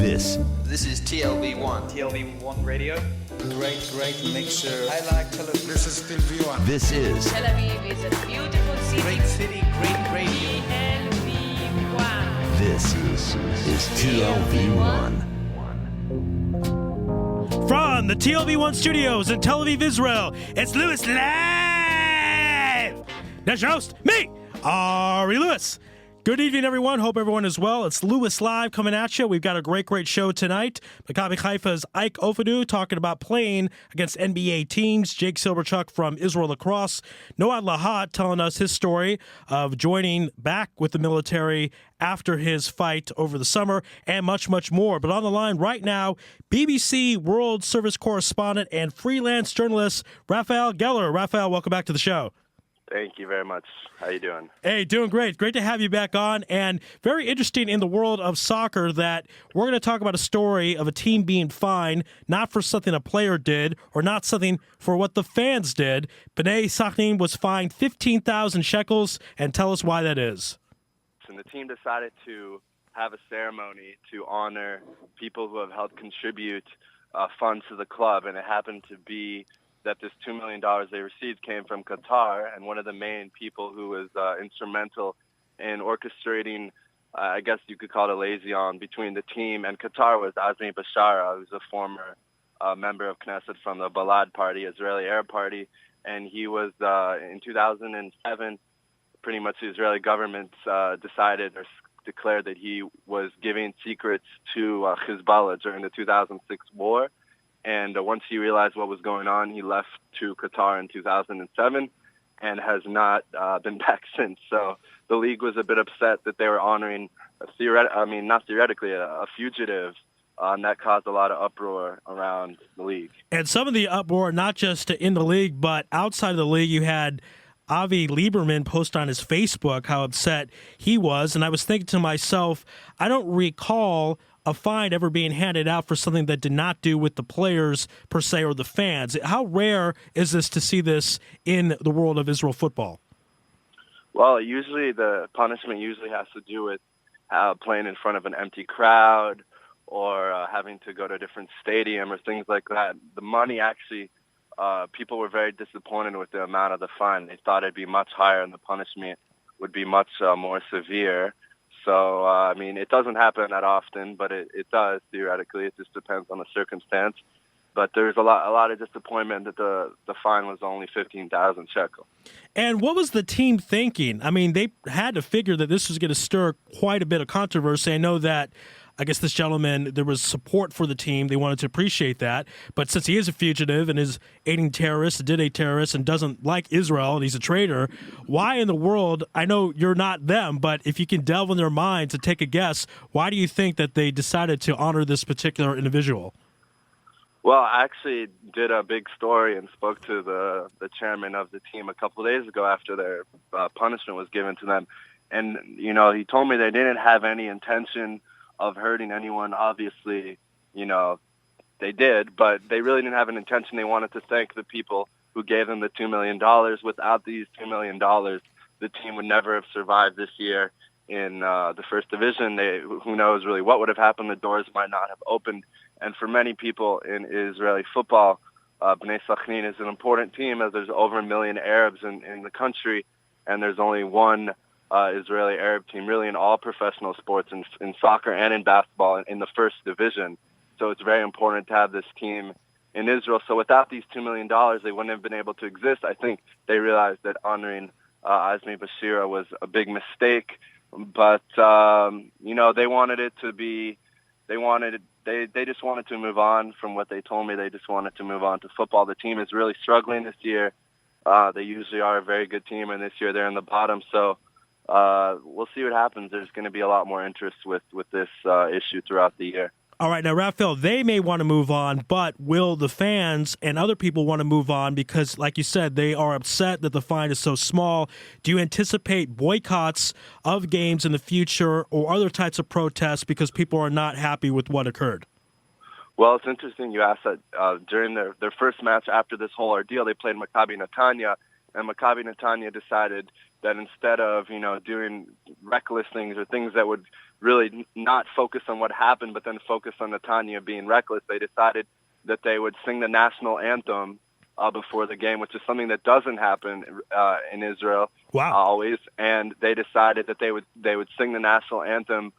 This is TLV1. TLV1 Radio. Great mixer. I like Tel Aviv. This is still V1. This is Tel Aviv is a beautiful city. Great city, great radio. TLV1. This is TLV1. From the TLV1 studios in Tel Aviv, Israel, it's Louis Live! That's your host, me, Ari Louis. Good evening, everyone. Hope everyone is well. It's Louis Live coming at you. We've got a great show tonight. Maccabiah Haifa's Ofoegbu talking about playing against NBA teams. Jake Silverchuck from Israel Lacrosse. Noad Lahat telling us his story of joining back with the military after his fight over the summer, and much more. But on the line right now, BBC World Service correspondent and freelance journalist Raphael Gellar. Raphael, welcome back to the show. Thank you very much. How you doing? Hey, doing great. Great to have you back on. And very interesting in the world of soccer that we're going to talk about a story of a team being fined, not for something a player did or not something for what the fans did. Bnei Sachin was fined 15,000 shekels, and tell us why that is. And the team decided to have a ceremony to honor people who have helped contribute funds to the club, and it happened to be that this $2 million they received came from Qatar, and one of the main people who was instrumental in orchestrating, I guess you could call it a liaison between the team and Qatar, was Azmi Bashara, who's a former member of Knesset from the Balad Party, Israeli Arab Party, and he was, in 2007, pretty much the Israeli government decided or declared that he was giving secrets to Hezbollah during the 2006 war. And once he realized what was going on, he left to Qatar in 2007 and has not been back since. So the league was a bit upset that they were honoring a fugitive, and that caused a lot of uproar around the league. And some of the uproar, not just in the league, but outside of the league, you had Avi Lieberman post on his Facebook how upset he was. And I was thinking to myself, I don't recall a fine ever being handed out for something that did not do with the players per se or the fans. How rare is this to see this in the world of Israel football? Well, usually the punishment usually has to do with playing in front of an empty crowd or having to go to a different stadium or things like that. The money actually, people were very disappointed with the amount of the fine. They thought it'd be much higher and the punishment would be much more severe. So, it doesn't happen that often, but it does, theoretically. It just depends on the circumstance. But there's a lot of disappointment that the fine was only 15,000 shekel. And what was the team thinking? I mean, they had to figure that this was going to stir quite a bit of controversy. I know that, I guess this gentleman, there was support for the team. They wanted to appreciate that. But since he is a fugitive and is aiding terrorists, did a terrorist, and doesn't like Israel, and he's a traitor, why in the world, I know you're not them, but if you can delve in their minds and take a guess, why do you think that they decided to honor this particular individual? Well, I actually did a big story and spoke to the chairman of the team a couple of days ago after their punishment was given to them. And, he told me they didn't have any intention of hurting anyone. Obviously, they did, but they really didn't have an intention. They wanted to thank the people who gave them the $2 million. Without these $2 million, the team would never have survived this year in the first division. Who knows really what would have happened? The doors might not have opened. And for many people in Israeli football, Bnei Sachin is an important team, as there's over 1 million Arabs in the country, and there's only one Israeli Arab team really in all professional sports, in soccer and in basketball in the first division. So it's very important to have this team in Israel. So without these $2 million, they wouldn't have been able to exist. I think they realized that honoring Azmi Bashira was a big mistake, but they wanted it to be. They just wanted to move on from what they told me. They just wanted to move on to football. The team is really struggling this year. They usually are a very good team, and this year they're in the bottom. So we'll see what happens. There's going to be a lot more interest with this issue throughout the year. All right, now, Raphael, they may want to move on, but will the fans and other people want to move on? Because, like you said, they are upset that the fine is so small. Do you anticipate boycotts of games in the future or other types of protests because people are not happy with what occurred? Well, it's interesting you asked that. During their first match after this whole ordeal, they played Maccabi Netanya, and Maccabi Netanya decided that instead of, doing reckless things or things that would really not focus on what happened, but then focus on Netanya being reckless, they decided that they would sing the national anthem before the game, which is something that doesn't happen in Israel always. And they decided that they would sing the national anthem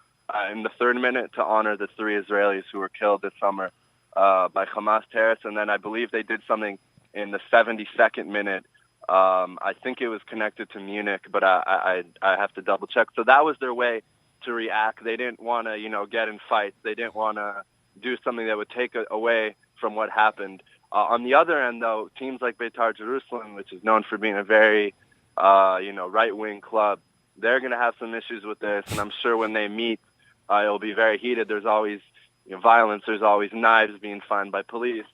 in the third minute to honor the 3 Israelis who were killed this summer by Hamas terrorists. And then I believe they did something in the 72nd minute. I think it was connected to Munich, but I have to double check. So that was their way to react. They didn't want to, get in fights. They didn't want to do something that would take away from what happened. On the other end, though, teams like Beitar Jerusalem, which is known for being a very, right-wing club, they're going to have some issues with this. And I'm sure when they meet, it'll be very heated. There's always violence. There's always knives being found by police.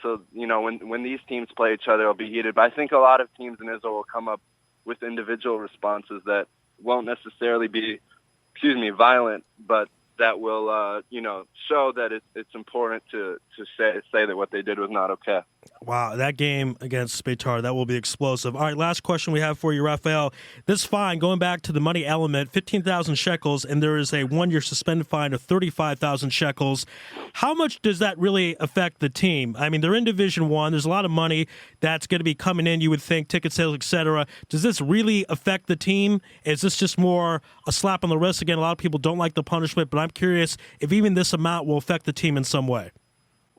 So, when these teams play each other, it'll be heated. But I think a lot of teams in Israel will come up with individual responses that won't necessarily be, violent, but that will, show that it's important to say that what they did was not okay. Wow, that game against Beitar, that will be explosive. All right, last question we have for you, Raphael. This fine, going back to the money element, 15,000 shekels, and there is a 1-year suspended fine of 35,000 shekels. How much does that really affect the team? I mean, they're in Division 1. There's a lot of money that's going to be coming in, you would think, ticket sales, etc. Does this really affect the team? Is this just more a slap on the wrist? Again, a lot of people don't like the punishment, but I'm curious if even this amount will affect the team in some way.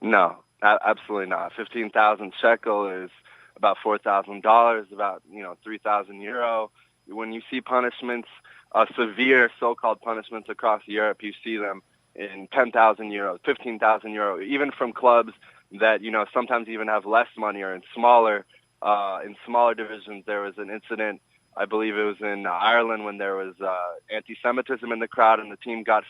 No, absolutely not. 15,000 shekel is about $4,000, about 3,000 euro. When you see punishments, severe so-called punishments across Europe, you see them in 10,000 euros, 15,000 euro, even from clubs that sometimes even have less money or in smaller divisions. There was an incident, I believe it was in Ireland, when there was anti-Semitism in the crowd, and the team got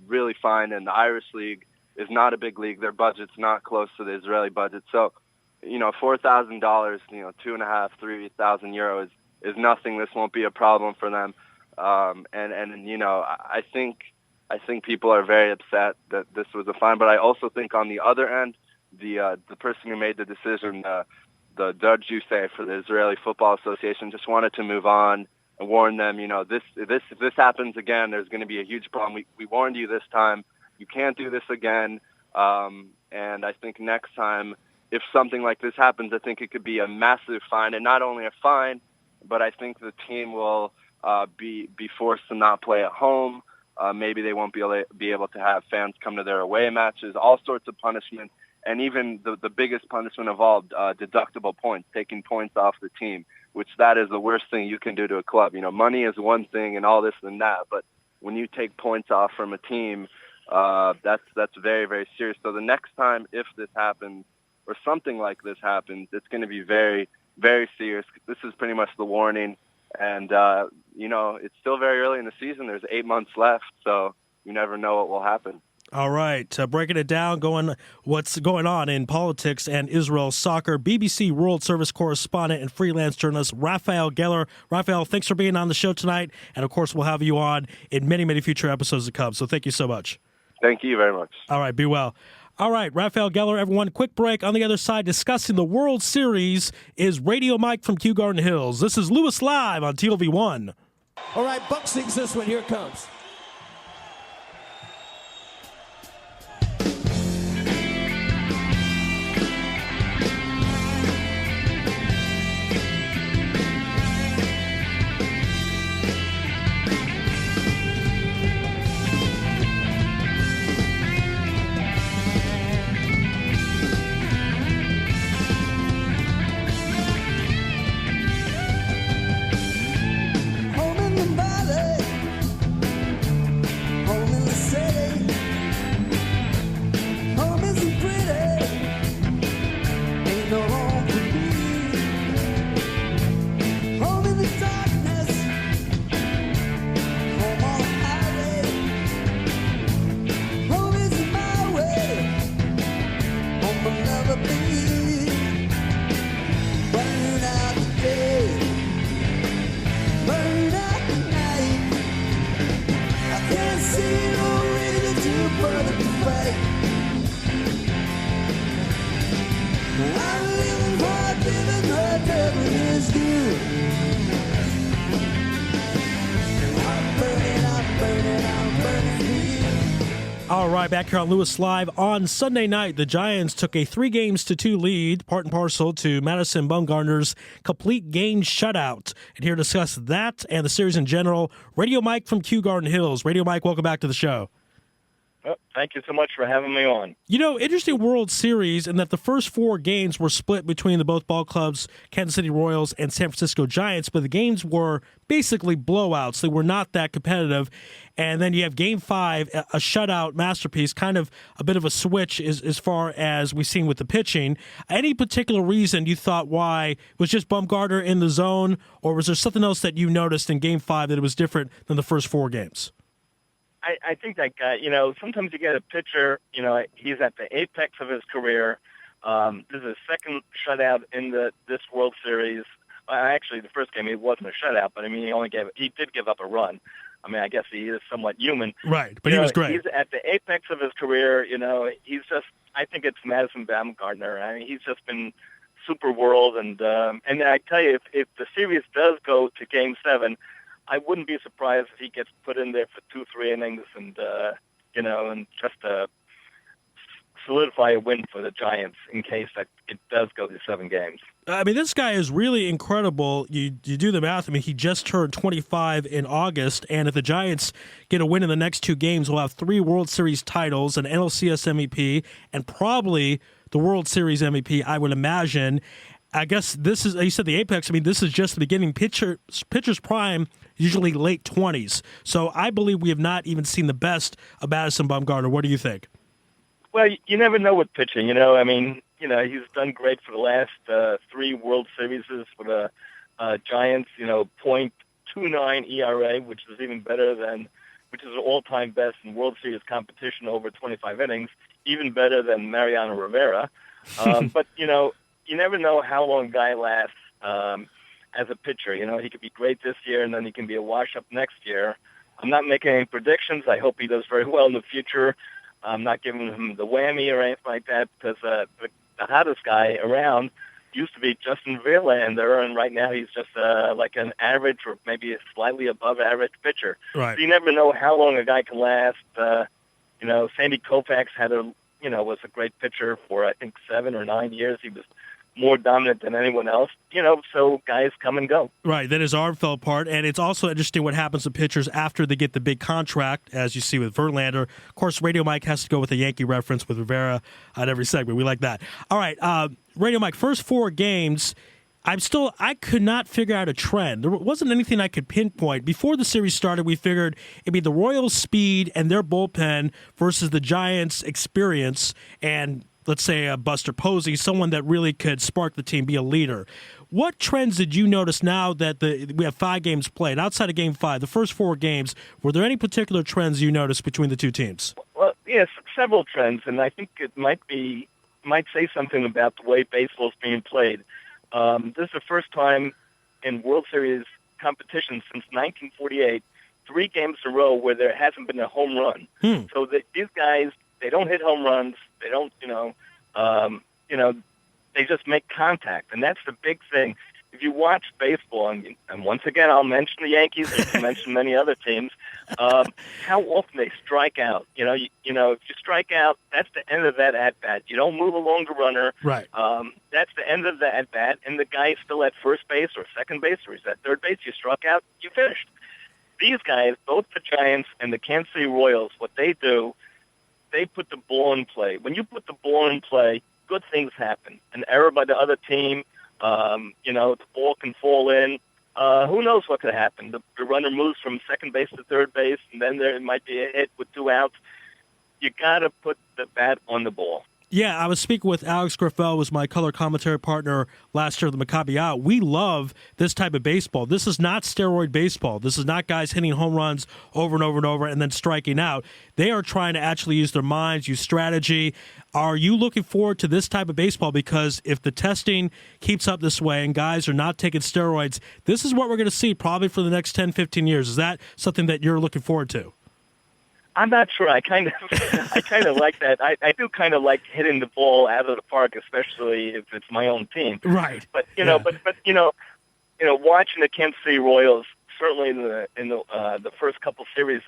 really fined. And the Irish league is not a big league; their budget's not close to the Israeli budget. So, $4,000, 2.5, 3,000 euros is nothing. This won't be a problem for them. I think people are very upset that this was a fine. But I also think on the other end, the person who made the decision, the judge, you say, for the Israeli Football Association, just wanted to move on and warn them, if this happens again, there's going to be a huge problem. We warned you this time. You can't do this again. And I think next time, if something like this happens, I think it could be a massive fine. And not only a fine, but I think the team will be forced to not play at home. Maybe they won't be able to have fans come to their away matches, all sorts of punishment. And even the biggest punishment of all, deductible points, taking points off the team, which that is the worst thing you can do to a club. Money is one thing and all this and that, but when you take points off from a team, that's very, very serious. So the next time, if this happens or something like this happens, it's going to be very, very serious. This is pretty much the warning. And, it's still very early in the season. There's 8 months left, so you never know what will happen. All right, breaking it down, what's going on in politics and Israel soccer, BBC World Service correspondent and freelance journalist Raphael Gellar. Raphael, thanks for being on the show tonight, and of course we'll have you on in many, many future episodes to come, so thank you so much. Thank you very much. All right, be well. All right, Raphael Gellar, everyone, quick break. On the other side, discussing the World Series is Radio Mike from Kew Garden Hills. This is Louis Live on TLV1. All right, Buck sings this one. Here it comes. All right, back here on Lewis Live. On Sunday night, the Giants took a 3-2 lead, part and parcel to Madison Bumgarner's complete game shutout. And here to discuss that and the series in general, Radio Mike from Kew Garden Hills. Radio Mike, welcome back to the show. Well, thank you so much for having me on. You know, interesting World Series in that the first 4 games were split between the both ball clubs, Kansas City Royals and San Francisco Giants, but the games were basically blowouts. They were not that competitive. And then you have Game 5, a shutout masterpiece, kind of a bit of a switch as far as we've seen with the pitching. Any particular reason you thought why? Was just Bumgarner in the zone, or was there something else that you noticed in Game 5 that it was different than the first 4 games? I think that guy, sometimes you get a pitcher, he's at the apex of his career. This is his second shutout in this World Series. Actually, the first game, it wasn't a shutout, but, he did give up a run. I guess he is somewhat human. Right, but he was great. He's at the apex of his career. He's just, I think it's Madison Bumgarner. He's just been super world. And I tell you, if the series does go to Game 7, I wouldn't be surprised if he gets put in there for 2-3 innings and just solidify a win for the Giants in case that it does go to 7 games. This guy is really incredible. You do the math. He just turned 25 in August, and if the Giants get a win in the next 2 games, we'll have 3 World Series titles, an NLCS MVP, and probably the World Series MVP, I would imagine. I guess this is, you said the apex, this is just the beginning. Pitcher's prime, usually late 20s. So I believe we have not even seen the best of Madison Bumgarner. What do you think? Well, you never know with pitching, he's done great for the last 3 World Series for the Giants, .29 ERA, which is even better which is an all-time best in World Series competition over 25 innings, even better than Mariano Rivera. But, you never know how long a guy lasts as a pitcher. He could be great this year, and then he can be a wash-up next year. I'm not making any predictions. I hope he does very well in the future. I'm not giving him the whammy or anything like that because the hottest guy around used to be Justin Verlander, and right now he's just like an average or maybe a slightly above average pitcher. Right. So you never know how long a guy can last. Sandy Koufax was a great pitcher for, I think, 7 or 9 years. He was more dominant than anyone else, so guys come and go. Right, then his arm fell apart, and it's also interesting what happens to pitchers after they get the big contract, as you see with Verlander. Of course, Radio Mike has to go with a Yankee reference with Rivera at every segment. We like that. All right, Radio Mike, first 4 games, I could not figure out a trend. There wasn't anything I could pinpoint. Before the series started, we figured it'd be the Royals' speed and their bullpen versus the Giants' experience and, let's say, Buster Posey, someone that really could spark the team, be a leader. What trends did you notice now that we have 5 games played? Outside of Game 5, the first 4 games, were there any particular trends you noticed between the 2 teams? Well, yes, several trends, and I think it might say something about the way baseball is being played. This is the first time in World Series competition since 1948, 3 games in a row where there hasn't been a home run. So these guys, they don't hit home runs. They don't, they just make contact, and that's the big thing. If you watch baseball, and once again, I'll mention the Yankees, and mention many other teams, how often they strike out. If you strike out, that's the end of that at-bat. You don't move along the runner. Right. That's the end of the at-bat, and the guy's still at first base or second base or he's at third base. You struck out, you finished. These guys, both the Giants and the Kansas City Royals, what they do, they put the ball in play. When you put the ball in play, good things happen. An error by the other team, the ball can fall in. Who knows what could happen? The runner moves from second base to third base, and then there might be a hit with 2 outs. You got to put the bat on the ball. Yeah, I was speaking with Alex Raphael, was my color commentary partner last year at the Maccabiah. We love this type of baseball. This is not steroid baseball. This is not guys hitting home runs over and over and over and then striking out. They are trying to actually use their minds, use strategy. Are you looking forward to this type of baseball? Because if the testing keeps up this way and guys are not taking steroids, this is what we're going to see probably for the next 10, 15 years. Is that something that you're looking forward to? I'm not sure. I kind of like that. I do kind of like hitting the ball out of the park, especially if it's my own team. Right. But watching the Kansas City Royals, certainly in the first couple series,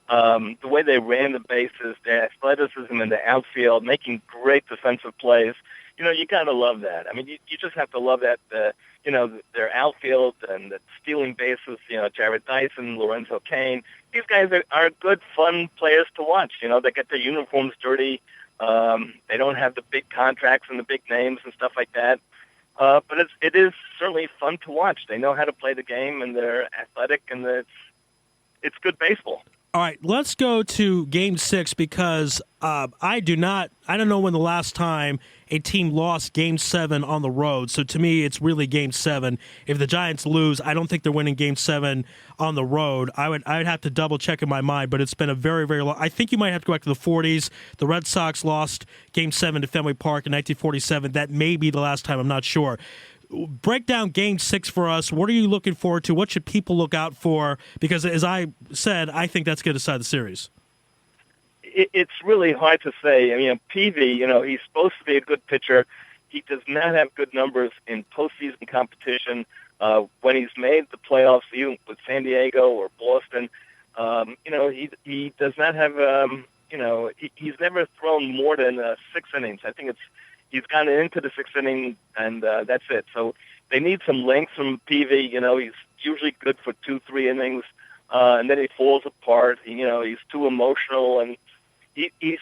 the way they ran the bases, their athleticism in the outfield, making great defensive plays. You got to love that. I mean, you just have to love that, their outfield and the stealing bases, Jared Dyson, Lorenzo Cain. These guys are good, fun players to watch. They get their uniforms dirty. They don't have the big contracts and the big names and stuff like that. But it is certainly fun to watch. They know how to play the game, and they're athletic, and it's good baseball. All right, let's go to Game 6 because I don't know when the last time a team lost Game 7 on the road. So to me, it's really Game 7. If the Giants lose, I don't think they're winning Game 7 on the road. I would have to double check in my mind, but it's been a very, very long. I think you might have to go back to the 40s. The Red Sox lost Game 7 to Fenway Park in 1947. That may be the last time. I'm not sure. Break down Game 6 for us. What are you looking forward to? What should people look out for? Because, as I said, I think that's going to decide the series. It's really hard to say. I mean, Peavy, he's supposed to be a good pitcher. He does not have good numbers in postseason competition. When he's made the playoffs, even with San Diego or Boston, he does not have, he's never thrown more than 6 innings. I think he's gotten into the 6th inning, and that's it. So they need some length from Peavy. He's usually good for 2-3 innings, and then he falls apart. He's too emotional, and he's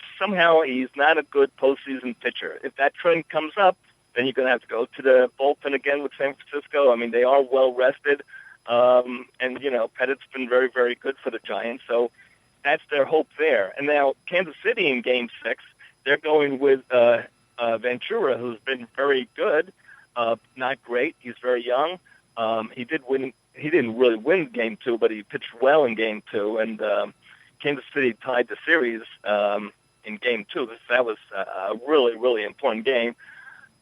not a good postseason pitcher. If that trend comes up, then you're going to have to go to the bullpen again with San Francisco. I mean, they are well rested, and Pettit's been very, very good for the Giants. So that's their hope there. And now Kansas City in Game 6, they're going with Ventura, who's been very good, not great. He's very young. He didn't really win Game 2, but he pitched well in Game 2, and Kansas City tied the series in Game 2. That was a really, really important game.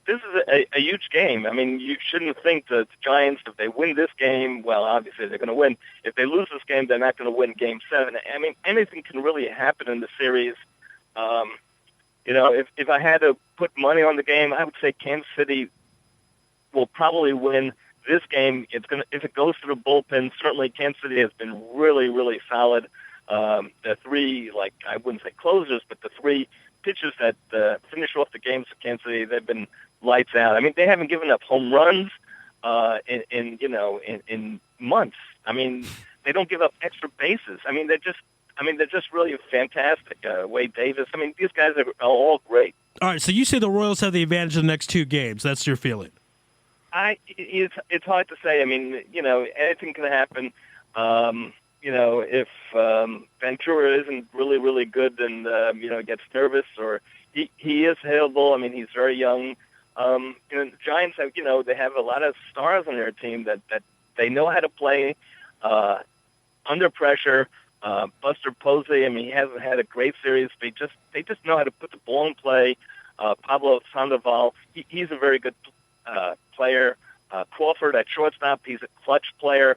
This is a huge game. I mean, you shouldn't think that the Giants, if they win this game, well, obviously they're going to win. If they lose this game, they're not going to win Game 7. I mean, anything can really happen in the series. If I had to put money on the game, I would say Kansas City will probably win this game. If it goes to the bullpen, certainly Kansas City has been really, really solid. The 3, I wouldn't say closers, but the 3 pitchers that finish off the games for Kansas City, they've been lights out. I mean, they haven't given up home runs in months. I mean, they don't give up extra bases. I mean, they're just really fantastic. Wade Davis. I mean, these guys are all great. All right, so you say the Royals have the advantage of the next 2 games. That's your feeling. It's hard to say. I mean, anything can happen. If Ventura isn't really, really good and, gets nervous, or he is hittable. I mean, he's very young. The Giants have, they have a lot of stars on their team that they know how to play under pressure. Buster Posey, I mean, he hasn't had a great series, but they just know how to put the ball in play. Pablo Sandoval, he's a very good player. Crawford at shortstop, he's a clutch player.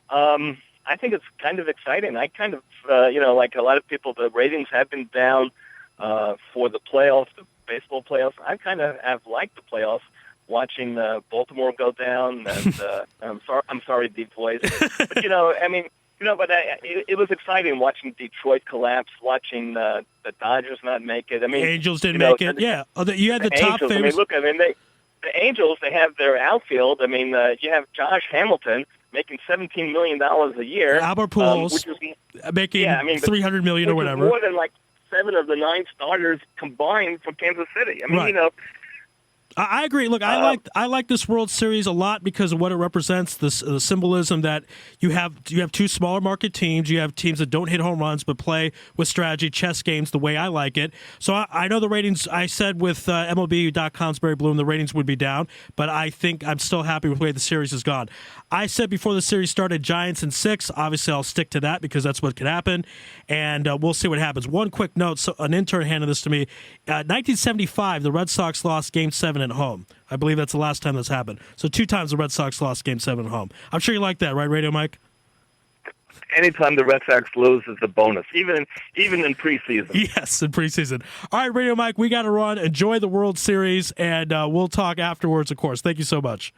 I think it's kind of exciting. I kind of, like a lot of people, the ratings have been down for the playoffs, the baseball playoffs. I kind of have liked the playoffs, watching Baltimore go down. And I'm sorry, deep voice, but but it was exciting watching Detroit collapse, watching the Dodgers not make it. I mean, Angels didn't make it. Yeah, you had the top Angels, famous. The Angels, they have their outfield. I mean, you have Josh Hamilton making $17 million a year. Albert Pujols making $300 million or whatever. More than 7 of the 9 starters combined for Kansas City. I mean, right. I agree. Look, I like this World Series a lot because of what it represents. The symbolism that you have 2 smaller market teams. You have teams that don't hit home runs but play with strategy, chess games, the way I like it. So I know the ratings. I said with MLB.com's Barry Bloom, the ratings would be down, but I think I'm still happy with the way the series has gone. I said before the series started, Giants in 6. Obviously, I'll stick to that because that's what could happen, and we'll see what happens. One quick note: so an intern handed this to me. 1975, the Red Sox lost Game 7 at home. I believe that's the last time this happened. So 2 times the Red Sox lost Game 7 at home. I'm sure you like that, right, Radio Mike? Anytime the Red Sox lose is a bonus, even in preseason. Yes, in preseason. All right, Radio Mike, we got to run. Enjoy the World Series, and we'll talk afterwards, of course. Thank you so much.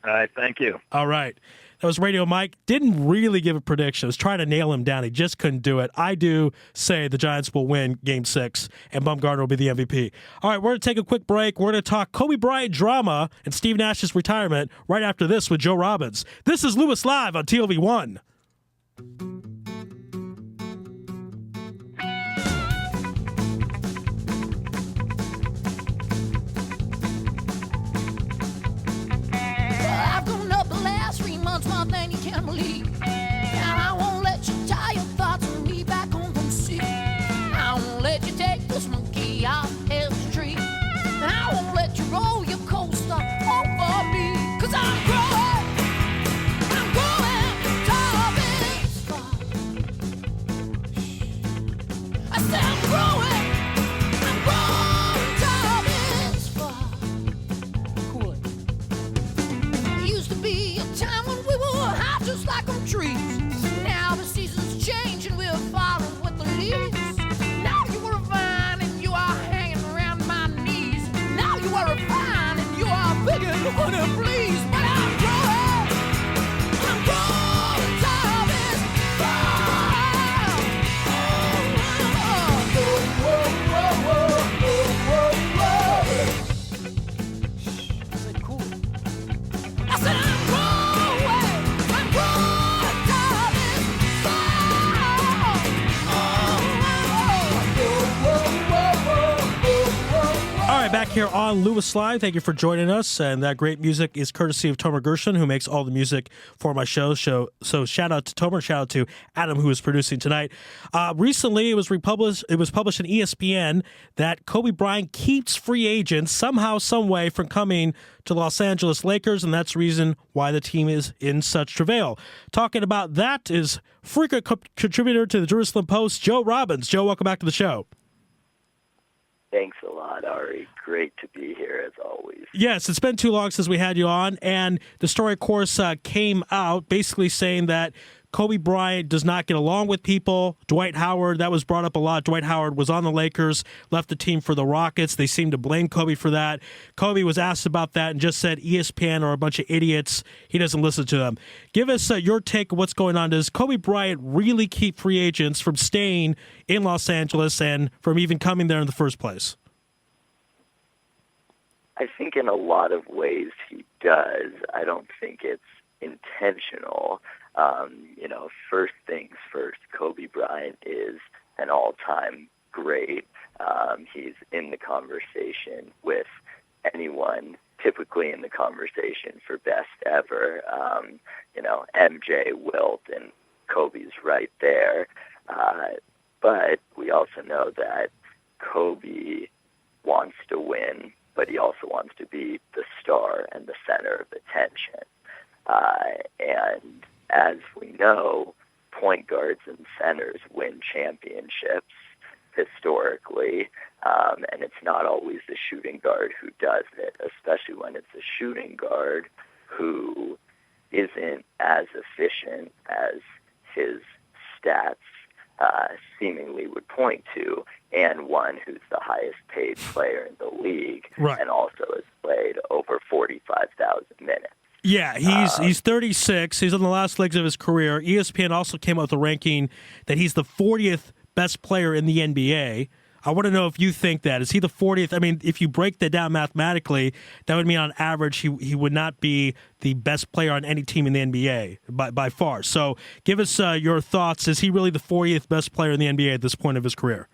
All right, thank you. All right. That was Radio Mike. Didn't really give a prediction. I was trying to nail him down. He just couldn't do it. I do say the Giants will win Game 6, and Bumgarner will be the MVP. All right, we're going to take a quick break. We're going to talk Kobe Bryant drama and Steve Nash's retirement right after this with Joe Robbins. This is Lewis Live on TLV1. I've gone up the last 3 months more than you can believe. And I won't let you tie your thoughts on me back home from sea. I won't let you take this monkey off his tree. And I won't let you roll your coaster over me. 'Cause I'm growing tall this far. I said I'm growing tall this far. Cool it. Used to be a time when we were high just like them trees. Now the seasons change and we're falling with the leaves. Now you are a vine and you are hanging around my knees. Now you are a vine and you are begging for to please. But I'm growing tall this far. I said, cool. I said, I'm growing tall this far. All right, back here on Lewis Live. Thank you for joining us. And that great music is courtesy of Tomer Gershon, who makes all the music for my show. So shout out to Tomer, shout out to Adam, who is producing tonight. Recently, it was published in ESPN that Kobe Bryant keeps free agents somehow, some way from coming to Los Angeles Lakers, and that's the reason why the team is in such travail. Talking about that is frequent contributor to the Jerusalem Post, Joe Robbins. Joe, welcome back to the show. Thanks a lot, Ari. Great to be here, as always. Yes, it's been too long since we had you on, and the story, of course, came out basically saying that Kobe Bryant does not get along with people. Dwight Howard, that was brought up a lot. Dwight Howard was on the Lakers, left the team for the Rockets. They seemed to blame Kobe for that. Kobe was asked about that and just said ESPN are a bunch of idiots. He doesn't listen to them. Give us your take of what's going on. Does Kobe Bryant really keep free agents from staying in Los Angeles and from even coming there in the first place? I think in a lot of ways he does. I don't think it's intentional. First things first, Kobe Bryant is an all-time great. He's in the conversation with anyone, typically in the conversation for best ever. MJ, Wilt, and Kobe's right there. But we also know that Kobe wants to win, but he also wants to be the star and the center of attention. And as we know, point guards and centers win championships historically, and it's not always the shooting guard who does it, especially when it's a shooting guard who isn't as efficient as his stats seemingly would point to, and one who's the highest paid player in the league, right, and also has played over 45,000 minutes. Yeah, he's 36. He's on the last legs of his career. ESPN also came out with a ranking that he's the 40th best player in the NBA. I want to know if you think that. Is he the 40th? I mean, if you break that down mathematically, that would mean on average he would not be the best player on any team in the NBA by far. So give us your thoughts. Is he really the 40th best player in the NBA at this point of his career?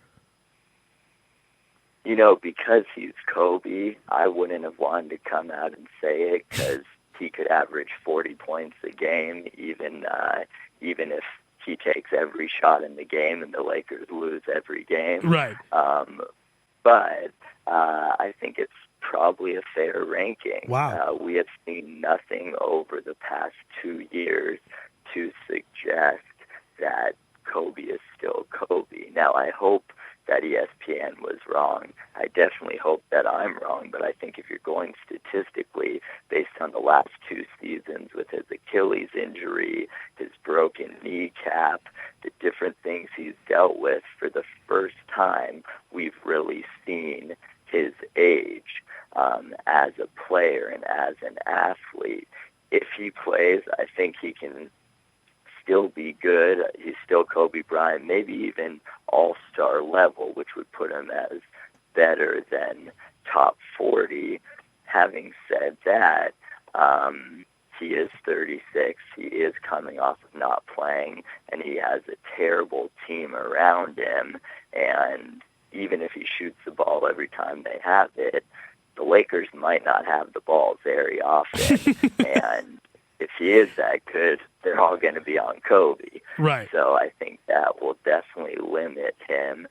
Because he's Kobe, I wouldn't have wanted to come out and say it because he could average 40 points a game, even if he takes every shot in the game and the Lakers lose every game. Right. But I think it's probably a fair ranking. Wow. We have seen nothing over the past 2 years to suggest that Kobe is still Kobe. Now, I hope that ESPN was wrong. I definitely hope that I'm wrong, but I think if you're going statistically based on the last 2 seasons with his Achilles injury, his broken kneecap, the different things he's dealt with, for the first time we've really seen his age as a player and as an athlete. If he plays, I think he can still be good. He's still Kobe Bryant, maybe even all-star level, which would put him as better than top 40. Having said that, he is 36. He is coming off of not playing, and he has a terrible team around him. And even if he shoots the ball every time they have it, the Lakers might not have the ball very often. And if he is that good, they're all going to be on Kobe. Right. So I think that will definitely limit him.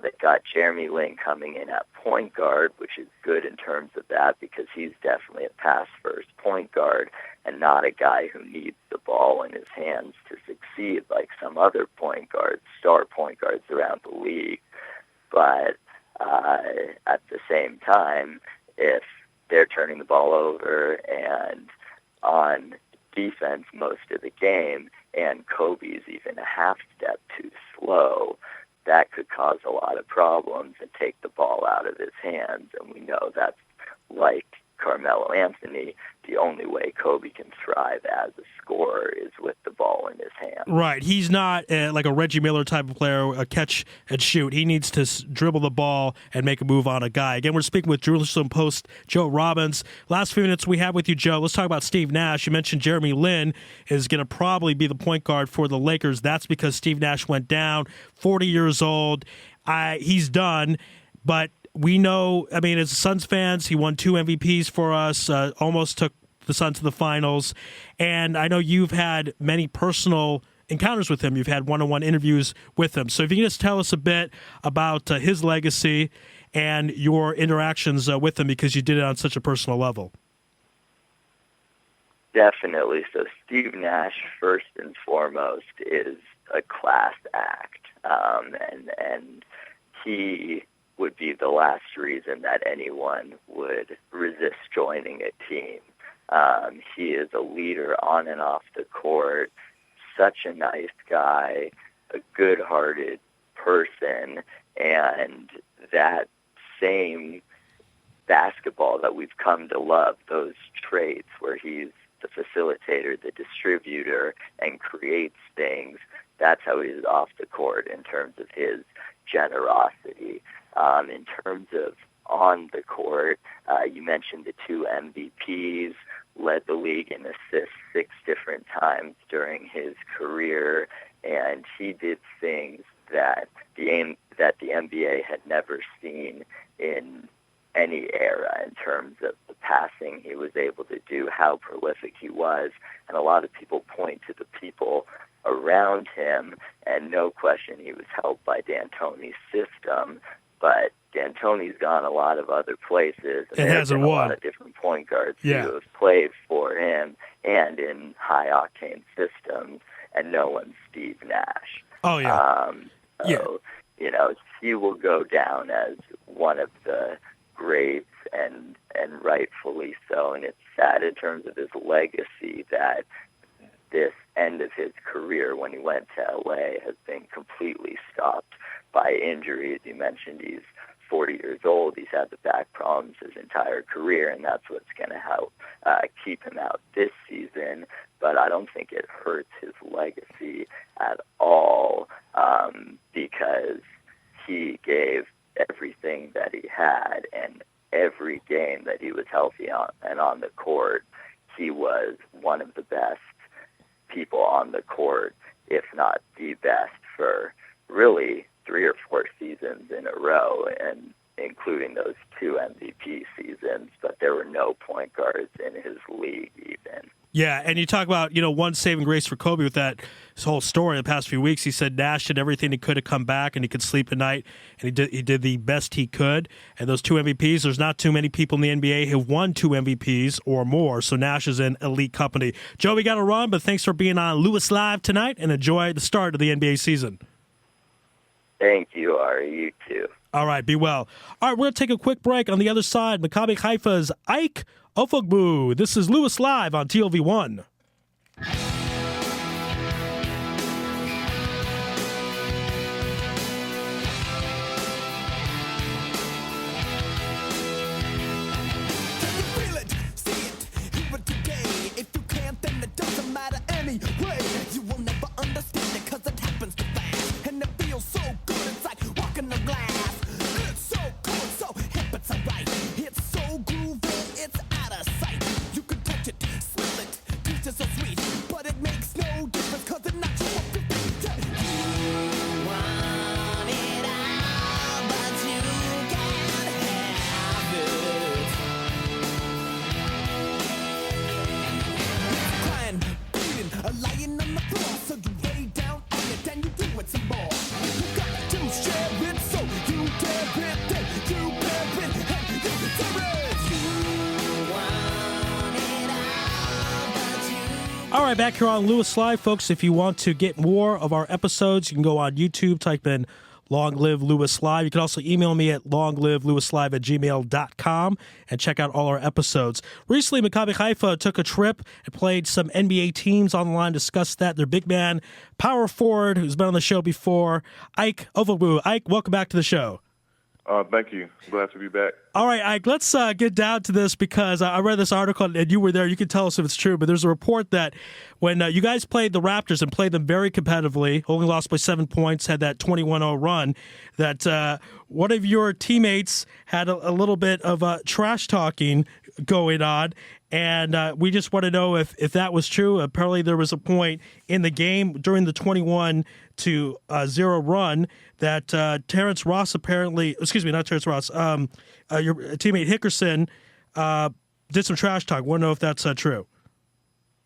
They've got Jeremy Lin coming in at point guard, which is good in terms of that because he's definitely a pass-first point guard and not a guy who needs the ball in his hands to succeed like some other point guards, star point guards around the league. But at the same time, if they're turning the ball over and on defense most of the game and Kobe's even a half step too slow, that could cause a lot of problems and take the ball out of his hands. And we know that's like Carmelo Anthony, the only way Kobe can thrive as a scorer is with the ball in his hand. Right. He's not like a Reggie Miller type of player, a catch and shoot. He needs to dribble the ball and make a move on a guy. Again, we're speaking with Jerusalem Post Joe Robbins. Last few minutes we have with you, Joe. Let's talk about Steve Nash. You mentioned Jeremy Lin is going to probably be the point guard for the Lakers. That's because Steve Nash went down, 40 years old. He's done, but we know, as Suns fans, he won 2 MVPs for us, almost took the Suns to the finals. And I know you've had many personal encounters with him. You've had one-on-one interviews with him. So if you can just tell us a bit about his legacy and your interactions with him because you did it on such a personal level. Definitely. So Steve Nash, first and foremost, is a class act. And he would be the last reason that anyone would resist joining a team. He is a leader on and off the court, such a nice guy, a good-hearted person, and that same basketball that we've come to love, those traits where he's the facilitator, the distributor, and creates things, that's how he is off the court in terms of his generosity. In terms of on the court, you mentioned the 2 MVPs, led the league in assists 6 different times during his career, and he did things that the NBA had never seen in any era in terms of the passing he was able to do, how prolific he was, and a lot of people point to the people around him, and no question he was helped by D'Antoni's system, but D'Antoni's gone a lot of other places, and there's been a lot of different point guards who have played for him and in high-octane systems, and no one's Steve Nash. Oh, yeah. He will go down as one of the greats, and rightfully so, and it's sad in terms of his legacy that this end of his career when he went to L.A. has been completely stopped by injuries. You mentioned he's 40 years old. He's had the back problems his entire career, and that's what's going to help keep him out this season. But I don't think it hurts his legacy at all because he gave everything that he had, and every game that he was healthy on and on the court, he was one of the best people on the court, if not the best, for really 3 or 4 seasons in a row, and including those 2 MVP seasons, but there were no point guards in his league even. Yeah, and you talk about, one saving grace for Kobe with that his whole story in the past few weeks. He said Nash did everything he could to come back, and he could sleep at night, and he did the best he could. And those 2 MVPs, there's not too many people in the NBA who won 2 MVPs or more, so Nash is in elite company. Joe, we got to run, but thanks for being on Louis Live tonight, and enjoy the start of the NBA season. Thank you, Ari. You too. All right, be well. All right, we're going to take a quick break. On the other side, Maccabi Haifa's Ike Ofoegbu. This is Louis Live on TLV1. Feel it, see it, hear it today. If you can't, then it doesn't matter. All right, back here on Louis Live, folks. If you want to get more of our episodes, you can go on YouTube, type in Long Live Louis Live. You can also email me at longlivelouislive@gmail.com and check out all our episodes. Recently, Maccabi Haifa took a trip and played some NBA teams online, discussed that. Their big man, power forward, who's been on the show before, Ike Ofoegbu. Ike, welcome back to the show. Thank you. Glad to be back. All right, Ike, let's get down to this because I read this article, and you were there. You can tell us if it's true, but there's a report that when you guys played the Raptors and played them very competitively, only lost by 7 points, had that 21-0 run, that one of your teammates had a little bit of trash talking going on, and we just want to know if that was true. Apparently there was a point in the game during the 21-0 run that Terrence Ross not Terrence Ross, your teammate Hickerson did some trash talk. Want to know if that's true.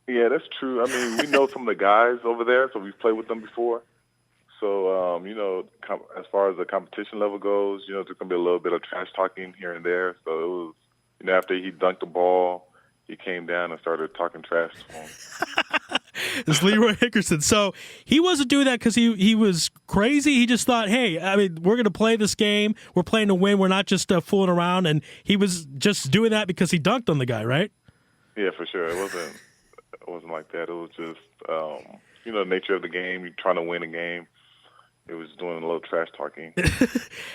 Yeah, that's true. I mean, we know some of the guys over there, so we've played with them before. So, as far as the competition level goes, there's going to be a little bit of trash talking here and there. So it was, after he dunked the ball, he came down and started talking trash to him. It's Leroy Hickerson. So he wasn't doing that because he was crazy. He just thought, hey, we're going to play this game. We're playing to win. We're not just fooling around. And he was just doing that because he dunked on the guy, right? Yeah, for sure. It wasn't like that. It was just, the nature of the game. You're trying to win a game. It was doing a little trash talking.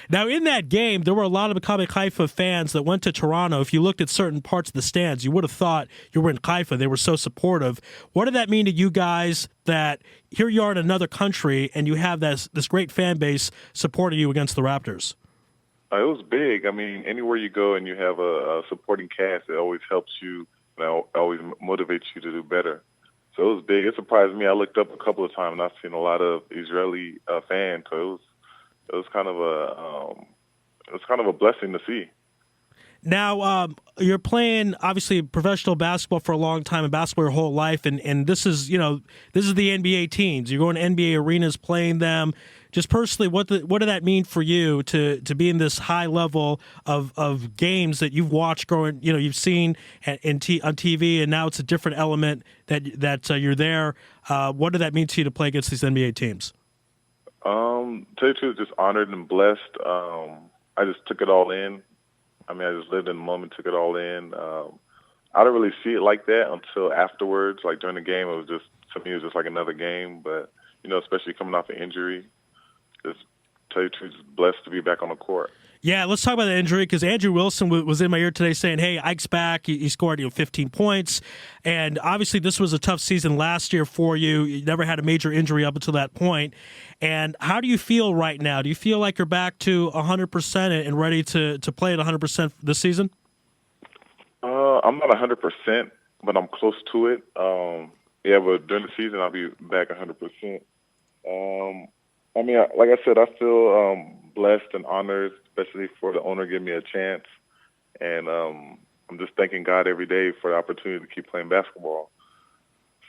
Now, in that game, there were a lot of Maccabi Haifa fans that went to Toronto. If you looked at certain parts of the stands, you would have thought you were in Haifa. They were so supportive. What did that mean to you guys that here you are in another country and you have this great fan base supporting you against the Raptors? It was big. I mean, anywhere you go and you have a supporting cast, it always helps you, always motivates you to do better. So it was big. It surprised me. I looked up a couple of times and I've seen a lot of Israeli fans. So it was kind of a blessing to see. Now, you're playing obviously professional basketball for a long time and basketball your whole life, and this is the NBA teams. You're going to NBA arenas playing them. Just personally, what did that mean for you to be in this high level of games that you've watched growing? You've seen on TV, and now it's a different element that you're there. What did that mean to you to play against these NBA teams? To tell you the truth, just honored and blessed. I just took it all in. I just lived in the moment, took it all in. I didn't really see it like that until afterwards. Like during the game, to me, it was just like another game. But, especially coming off an injury, just tell you the truth, just blessed to be back on the court. Yeah, let's talk about the injury because Andrew Wilson was in my ear today saying, hey, Ike's back. He scored 15 points. And obviously this was a tough season last year for you. You never had a major injury up until that point. And how do you feel right now? Do you feel like you're back to 100% and ready to play at 100% this season? I'm not 100%, but I'm close to it. But during the season I'll be back 100%. Like I said, I feel blessed and honored, especially for the owner giving me a chance. And I'm just thanking God every day for the opportunity to keep playing basketball.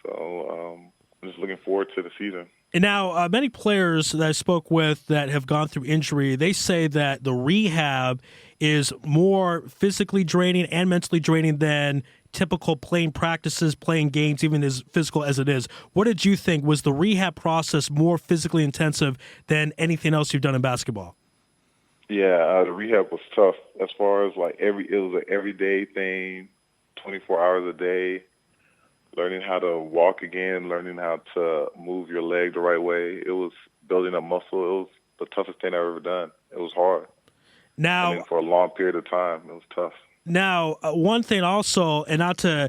So I'm just looking forward to the season. And now, many players that I spoke with that have gone through injury, they say that the rehab is more physically draining and mentally draining than typical playing practices, playing games, even as physical as it is. What did you think? Was the rehab process more physically intensive than anything else you've done in basketball? Yeah, the rehab was tough as far as it was an everyday thing, 24 hours a day, learning how to walk again, learning how to move your leg the right way. It was building up muscle. It was the toughest thing I've ever done. It was hard. Now, for a long period of time, it was tough. Now, one thing also, and not to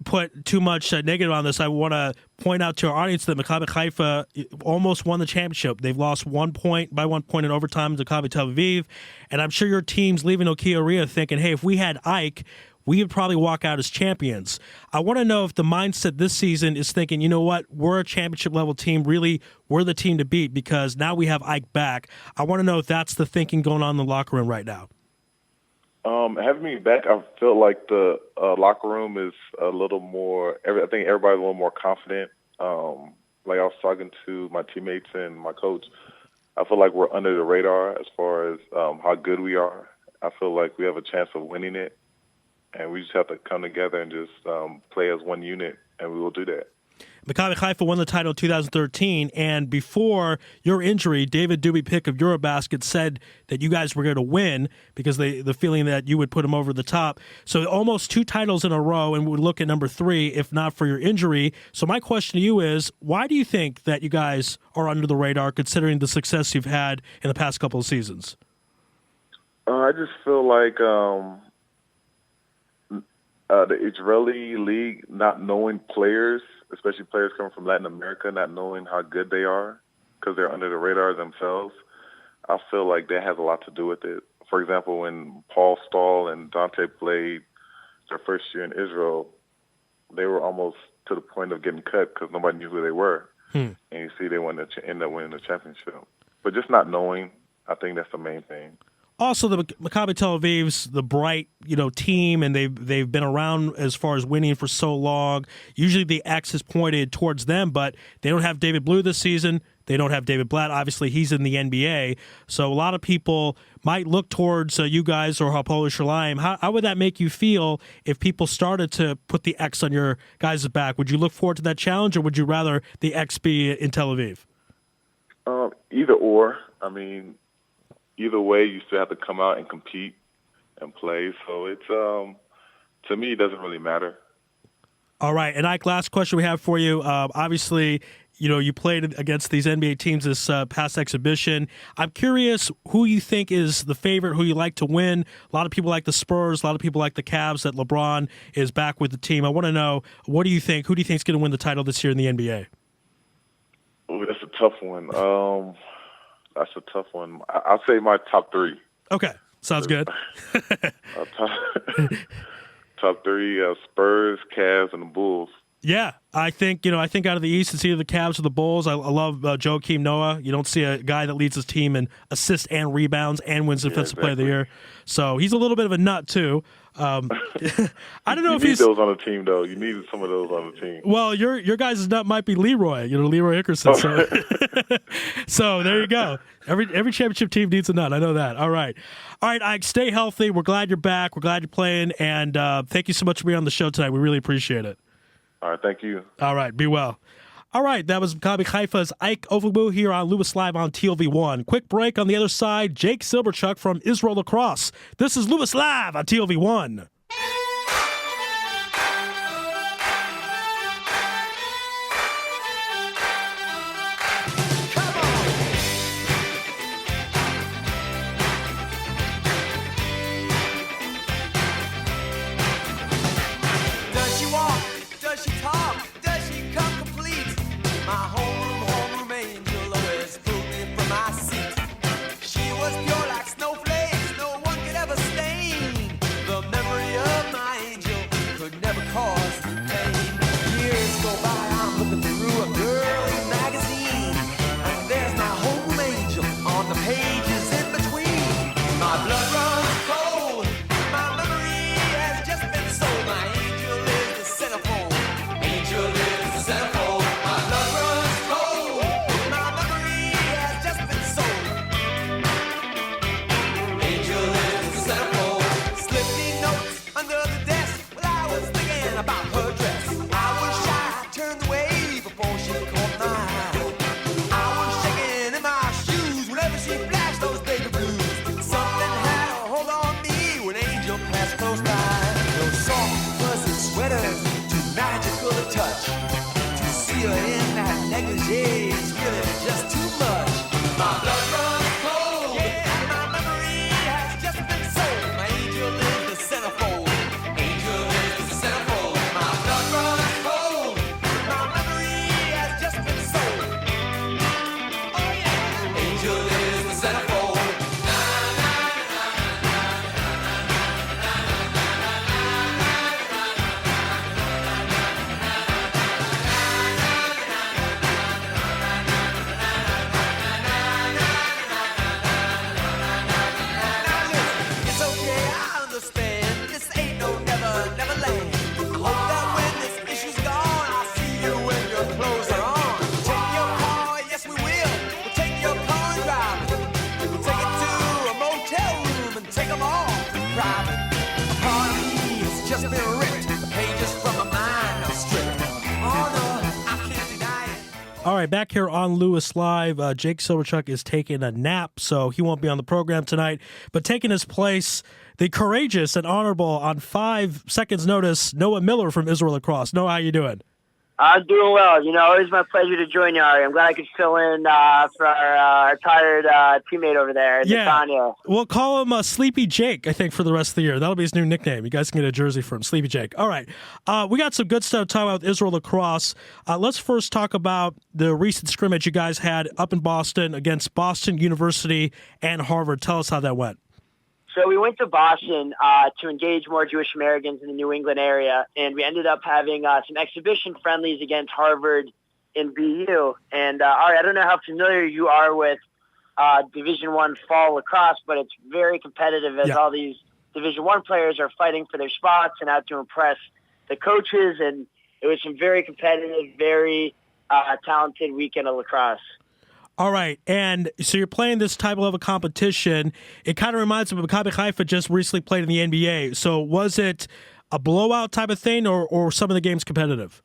put too much negative on this, I want to point out to our audience that Maccabi Haifa almost won the championship. They've lost 1 point by 1 point in overtime to Maccabi Tel Aviv, and I'm sure your team's leaving Nokia Arena thinking, hey, if we had Ike, we would probably walk out as champions. I want to know if the mindset this season is thinking, you know what, we're a championship-level team. Really, we're the team to beat because now we have Ike back. I want to know if that's the thinking going on in the locker room right now. Having me back, I feel like the locker room is a little more. I think everybody's a little more confident. Like I was talking to my teammates and my coach, I feel like we're under the radar as far as how good we are. I feel like we have a chance of winning it, and we just have to come together and just play as one unit, and we will do that. Maccabi Haifa won the title in 2013, and before your injury, David Doobie Pick of Eurobasket said that you guys were going to win because the feeling that you would put them over the top. So almost 2 titles in a row, and would look at number 3 if not for your injury. So my question to you is, why do you think that you guys are under the radar considering the success you've had in the past couple of seasons? I just feel like the Israeli league not knowing players, especially players coming from Latin America, not knowing how good they are because they're under the radar themselves. I feel like that has a lot to do with it. For example, when Paul Stahl and Dante played their first year in Israel, they were almost to the point of getting cut because nobody knew who they were. And you see they end up winning the championship. But just not knowing, I think that's the main thing. Also, the Maccabi Tel Aviv's the bright, team, and they've been around as far as winning for so long. Usually, the X is pointed towards them, but they don't have David Blue this season. They don't have David Blatt. Obviously, he's in the NBA, so a lot of people might look towards you guys or Hapoel Yerushalayim. How would that make you feel if people started to put the X on your guys' back? Would you look forward to that challenge, or would you rather the X be in Tel Aviv? Either or. I mean, either way, you still have to come out and compete and play. So it's to me, it doesn't really matter. All right, and Ike, last question we have for you. Obviously, you played against these NBA teams this past exhibition. I'm curious who you think is the favorite, who you like to win. A lot of people like the Spurs. A lot of people like the Cavs, that LeBron is back with the team. I want to know, what do you think? Who do you think is going to win the title this year in the NBA? Oh, that's a tough one. That's a tough one. I'll say my top 3. Okay, sounds good. Top 3: Spurs, Cavs, and the Bulls. Yeah, I think out of the East, it's either the Cavs or the Bulls. I love Joakim Noah. You don't see a guy that leads his team in assists and rebounds and wins Defensive Player of the Year. So he's a little bit of a nut too. I don't know if he's those on the team though. You need some of those on the team. Well, your guys' nut might be Leroy. Leroy Hickerson. So, so there you go. Every championship team needs a nut. I know that. All right, Ike. Stay healthy. We're glad you're back. We're glad you're playing, and thank you so much for being on the show tonight. We really appreciate it. All right, thank you. All right, be well. All right, that was Maccabi Haifa's Ike Ofoegbu here on Louis Live on TLV1. Quick break. On the other side, Jake Silberchuk from Israel Lacrosse. This is Louis Live on TLV1. Does she walk? Does she talk? Does she come complete? My homeroom angel always pulled me from my seat. She was pure like snowflakes, no one could ever stain. The memory of my angel could never cause me pain. Years go by, I'm looking through a girl's magazine, and there's my home angel on the pages in between. My blood runs cold, my memory has just been sold. My angel is the centerfold. Angel is the centerfold. My blood runs cold, my memory has just been sold. Angel is the centerfold. Slip me notes under the desk while I was thinking about her dress. I was shy, turned away before she caught my eye. I was shaking in my shoes whenever she flashed those baby blues. Something had a hold on me when Angel passed close by. Those soft, fuzzy sweaters, too magical a touch. To see her in that negligee is really just too much. My blood runs cold, yeah, my memory has just been sold. My angel is the centerfold. Angel is the centerfold. My blood runs cold, my memory has just been sold. Oh yeah, Angel is the centerfold. It's okay, I understand. This ain't no never, never land. I hope that when this issue's gone, I'll see you when your clothes are on. Take your car, yes we will. We'll take your car and drive it. right, back here on Lewis Live, Jake Silverchuck is taking a nap, so he won't be on the program tonight. But taking his place, the courageous and honorable, on 5 seconds' notice, Noah Miller from Israel Lacrosse. Noah, how you doing? I'm doing well. Always my pleasure to join you, Ari. I'm glad I could fill in for our tired teammate over there, Netanya. We'll call him Sleepy Jake, I think, for the rest of the year. That'll be his new nickname. You guys can get a jersey for him, Sleepy Jake. All right. We got some good stuff to talk about with Israel Lacrosse. Let's first talk about the recent scrimmage you guys had up in Boston against Boston University and Harvard. Tell us how that went. So we went to Boston to engage more Jewish Americans in the New England area, and we ended up having some exhibition friendlies against Harvard and BU. And Ari, I don't know how familiar you are with Division I fall lacrosse, but it's very competitive as all these Division I players are fighting for their spots and out to impress the coaches. And it was some very competitive, very talented weekend of lacrosse. All right, and so you're playing this type of a competition. It kind of reminds me of Maccabiah Haifa just recently played in the NBA. So was it a blowout type of thing, or some of the games competitive?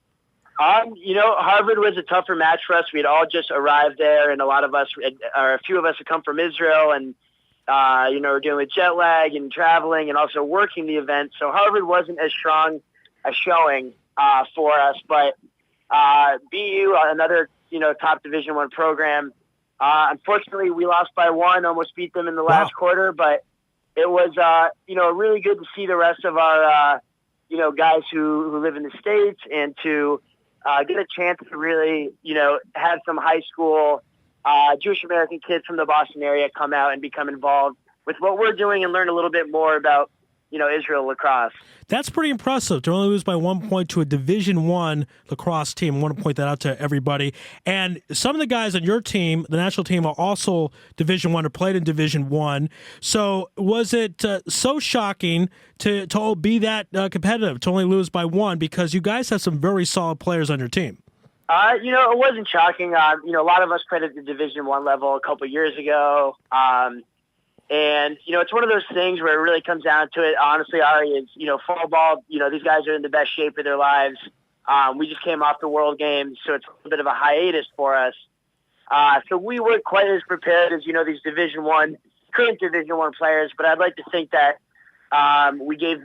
Harvard was a tougher match for us. We had all just arrived there, and a few of us had come from Israel, and we're dealing with jet lag and traveling and also working the event. So Harvard wasn't as strong a showing for us, but BU, another top Division I program. Unfortunately, we lost by 1, almost beat them in the last quarter, but it was, really good to see the rest of our, guys who live in the States and to get a chance to really, have some high school Jewish American kids from the Boston area come out and become involved with what we're doing and learn a little bit more about, Israel lacrosse. That's pretty impressive to only lose by 1 point to a Division I lacrosse team. I want to point that out to everybody. And some of the guys on your team, the national team, are also Division I or played in Division I. So was it so shocking to all be that competitive, to only lose by 1, because you guys have some very solid players on your team? It wasn't shocking. A lot of us played at the Division I level a couple years ago. And, it's one of those things where it really comes down to it. Honestly, Ari, is, fall ball, these guys are in the best shape of their lives. We just came off the World Games, so it's a bit of a hiatus for us. So we weren't quite as prepared as, these current Division I players. But I'd like to think that we gave,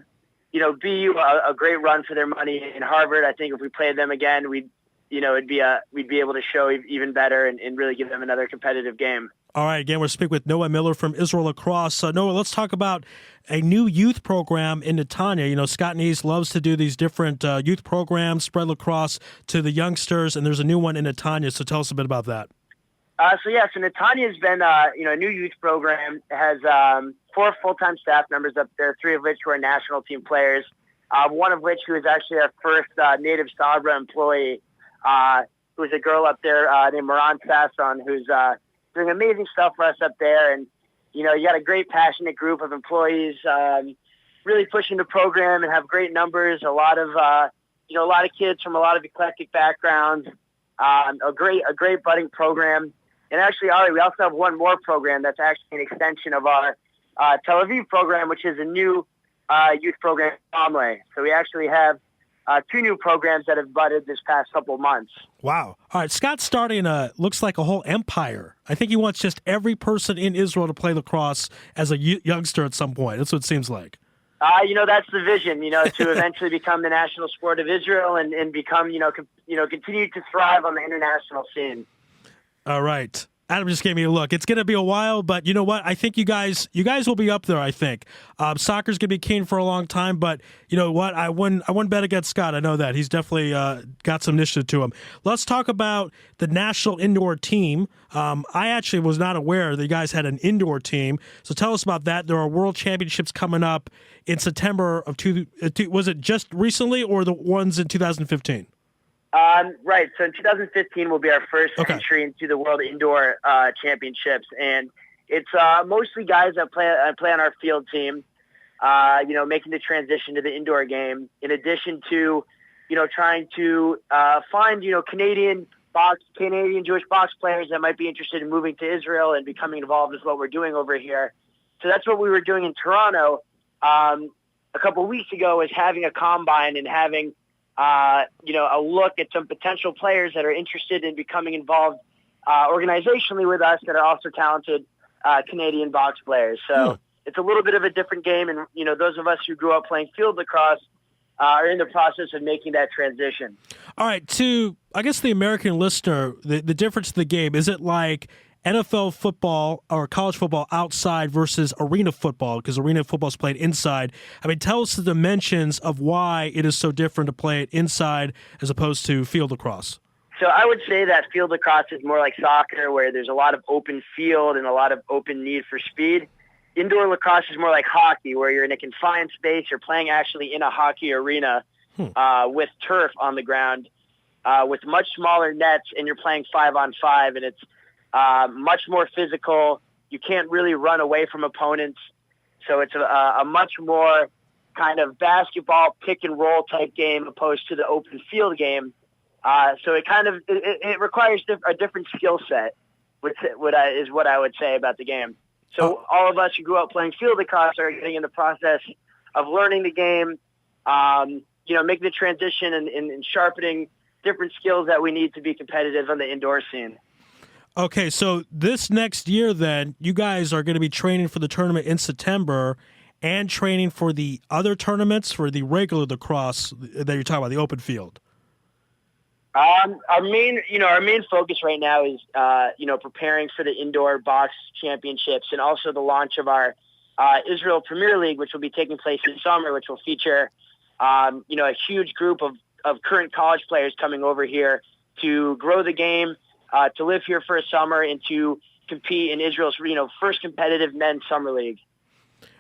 BU a great run for their money in Harvard. I think if we played them again, we'd be able to show even better and really give them another competitive game. All right, again, we're speaking with Noah Miller from Israel Lacrosse. Noah, let's talk about a new youth program in Netanya. Scott Neese loves to do these different youth programs, spread lacrosse to the youngsters, and there's a new one in Netanya, so tell us a bit about that. So Netanya has been, a new youth program. It has 4 full-time staff members up there, 3 of which were national team players, one of which who was actually our first native Sabra employee, who was a girl up there named Moran Sasson, who's doing amazing stuff for us up there. And, you got a great, passionate group of employees really pushing the program and have great numbers, a lot of kids from a lot of eclectic backgrounds, a great budding program. And actually, Ari, we also have one more program that's actually an extension of our Tel Aviv program, which is a new youth program in Omle. So we actually have 2 new programs that have budded this past couple of months. Wow. All right, Scott's starting looks like a whole empire. I think he wants just every person in Israel to play lacrosse as a youngster at some point. That's what it seems like. That's the vision, to eventually become the national sport of Israel and become, continue to thrive on the international scene. All right. Adam just gave me a look. It's going to be a while, but you know what? I think you guys will be up there, I think. Soccer's going to be keen for a long time, but you know what? I wouldn't bet against Scott. I know that. He's definitely got some initiative to him. Let's talk about the national indoor team. I actually was not aware that you guys had an indoor team, so tell us about that. There are World Championships coming up in September of was it just recently or the ones in 2015? Right. So in 2015 will be our first entry into the World Indoor Championships, and it's mostly guys that play on our field team. Making the transition to the indoor game. In addition to, trying to find Canadian Jewish box players that might be interested in moving to Israel and becoming involved with what we're doing over here. So that's what we were doing in Toronto a couple of weeks ago, is having a combine and having a look at some potential players that are interested in becoming involved organizationally with us that are also talented Canadian box players. So it's a little bit of a different game, and those of us who grew up playing field lacrosse are in the process of making that transition. All right, to I guess the American listener, the difference in the game, is it like NFL football or college football outside versus arena football? Because arena football is played inside. I mean, tell us the dimensions of why it is so different to play it inside as opposed to field lacrosse. So I would say that field lacrosse is more like soccer, where there's a lot of open field and a lot of open need for speed. Indoor lacrosse is more like hockey, where you're in a confined space. You're playing actually in a hockey arena with turf on the ground, with much smaller nets, and you're playing 5-on-5, and it's much more physical. You can't really run away from opponents. So it's a much more kind of basketball pick and roll type game opposed to the open field game. So it requires a different skill set, which is what I would say about the game. So all of us who grew up playing field lacrosse are getting in the process of learning the game, making the transition and sharpening different skills that we need to be competitive on the indoor scene. Okay, so this next year then, you guys are going to be training for the tournament in September and training for the other tournaments for the regular lacrosse that you're talking about, the open field. Our main focus right now is, preparing for the indoor box championships and also the launch of our Israel Premier League, which will be taking place this summer, which will feature, a huge group of current college players coming over here to grow the game, to live here for a summer and to compete in Israel's, first competitive men's summer league.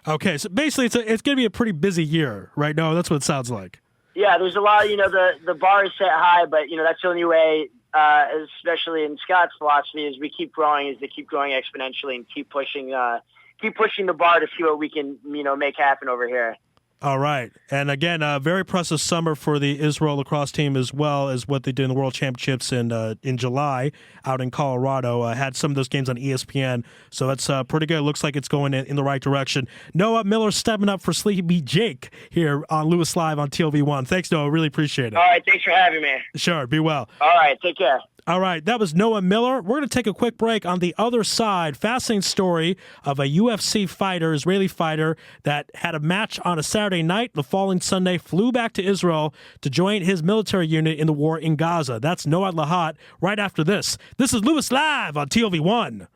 Okay, so basically it's going to be a pretty busy year, right? No, that's what it sounds like. Yeah, there's a lot, the bar is set high, but, that's the only way, especially in Scott's philosophy, is we keep growing, is to keep growing exponentially and keep pushing the bar to see what we can, make happen over here. All right. And again, a very impressive summer for the Israel lacrosse team, as well as what they did in the World Championships in July out in Colorado. Had some of those games on ESPN, so that's pretty good. Looks like it's going in the right direction. Noah Miller stepping up for Sleepy Jake here on Louis Live on TLV1. Thanks, Noah. Really appreciate it. All right. Thanks for having me. Sure. Be well. All right. Take care. All right, that was Noah Miller. We're going to take a quick break. On the other side, fascinating story of a UFC fighter, Israeli fighter, that had a match on a Saturday night. The following Sunday, flew back to Israel to join his military unit in the war in Gaza. That's Noad Lahat right after this. This is Louis Live on TLV1.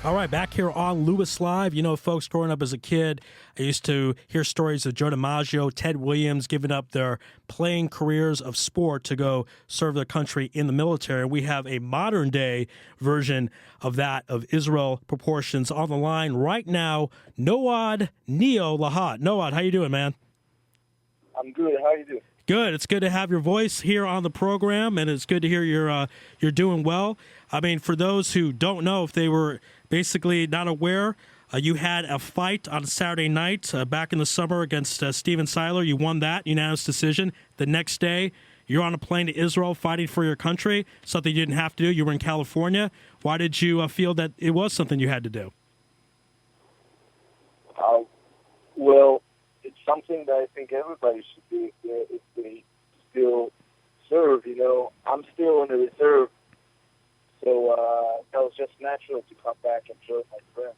All right, back here on Louis Live. Folks, growing up as a kid, I used to hear stories of Joe DiMaggio, Ted Williams giving up their playing careers of sport to go serve their country in the military. We have a modern-day version of that, of Israel proportions. On the line right now, Noad Lahat. Noad, how you doing, man? I'm good. How you doing? Good. It's good to have your voice here on the program, and it's good to hear you're doing well. I mean, for those who don't know, if they were basically not aware, You had a fight on Saturday night back in the summer against Steven Seiler. You won that unanimous decision. The next day, you're on a plane to Israel fighting for your country, something you didn't have to do. You were in California. Why did you feel that it was something you had to do? Well, it's something that I think everybody should do if they still serve. You know, I'm still in the reserve, so that was just natural to come back and join my friends.